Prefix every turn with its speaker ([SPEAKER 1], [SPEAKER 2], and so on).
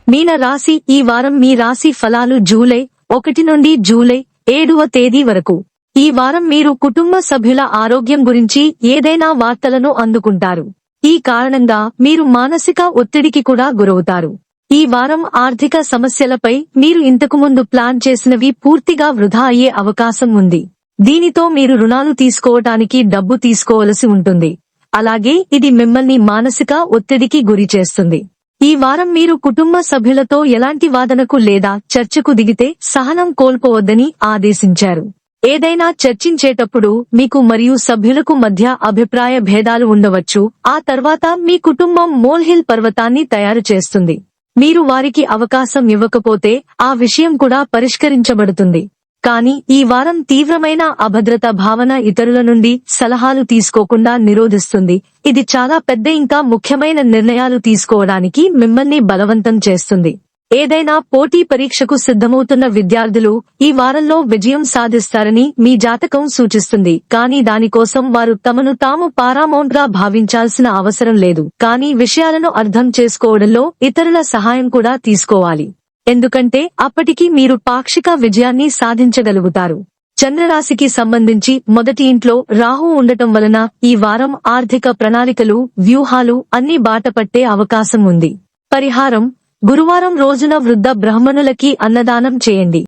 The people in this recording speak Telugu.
[SPEAKER 1] మీన రాశి. ఈ వారం మీ రాశి ఫలాలు జూలై 1 నుండి జూలై 7వ తేదీ వరకు. ఈ వారం మీరు కుటుంబ సభ్యుల ఆరోగ్యం గురించి ఏదైనా వార్తలను అందుకుంటారు. ఈ కారణంగా మీరు మానసిక ఒత్తిడికి కూడా గురవుతారు. ఈ వారం ఆర్థిక సమస్యలపై మీరు ఇంతకుముందు ప్లాన్ చేసినవి పూర్తిగా వృధా అయ్యే అవకాశం ఉంది. దీనితో మీరు రుణాలు తీసుకోవటానికి డబ్బు తీసుకోవలసి ఉంటుంది. అలాగే ఇది మిమ్మల్ని మానసిక ఒత్తిడికి గురి చేస్తుంది. ఈ వారం మీరు కుటుంబ సభ్యులతో ఎలాంటి వాదనకు లేదా చర్చకు దిగితే సహనం కోల్పోవద్దని ఆదేశించారు. ఏదైనా చర్చించేటప్పుడు మీకు మరియు సభ్యులకు మధ్య అభిప్రాయ భేదాలు ఉండవచ్చు. ఆ తర్వాత మీ కుటుంబం మోల్హిల్ పర్వతాన్ని తయారు చేస్తుంది. మీరు వారికి అవకాశం ఇవ్వకపోతే ఆ విషయం కూడా పరిష్కరించబడుతుంది. కానీ ఈ వారం తీవ్రమైన అభద్రత భావన ఇతరుల నుండి సలహాలు తీసుకోకుండా నిరోధిస్తుంది. ఇది చాలా పెద్ద ఇంకా ముఖ్యమైన నిర్ణయాలు తీసుకోవడానికి మిమ్మల్ని బలవంతం చేస్తుంది. ఏదైనా పోటీ పరీక్షకు సిద్ధమవుతున్న విద్యార్థులు ఈ వారంలో విజయం సాధిస్తారని మీ జాతకం సూచిస్తుంది. కానీ దానికోసం వారు తమను తాము పారామౌంట్గా భావించాల్సిన అవసరం లేదు. కానీ విషయాలను అర్థం చేసుకోవడంలో ఇతరుల సహాయం కూడా తీసుకోవాలి. ఎందుకంటే అప్పటికి మీరు పాక్షిక విజయాన్ని సాధించగలుగుతారు. చంద్రరాశికి సంబంధించి మొదటి ఇంట్లో రాహు ఉండటం వలన ఈ వారం ఆర్థిక ప్రణాళికలు, వ్యూహాలు అన్ని బాటపట్టే అవకాశం ఉంది. పరిహారం: గురువారం రోజున వృద్ధ బ్రాహ్మణులకి అన్నదానం చేయండి.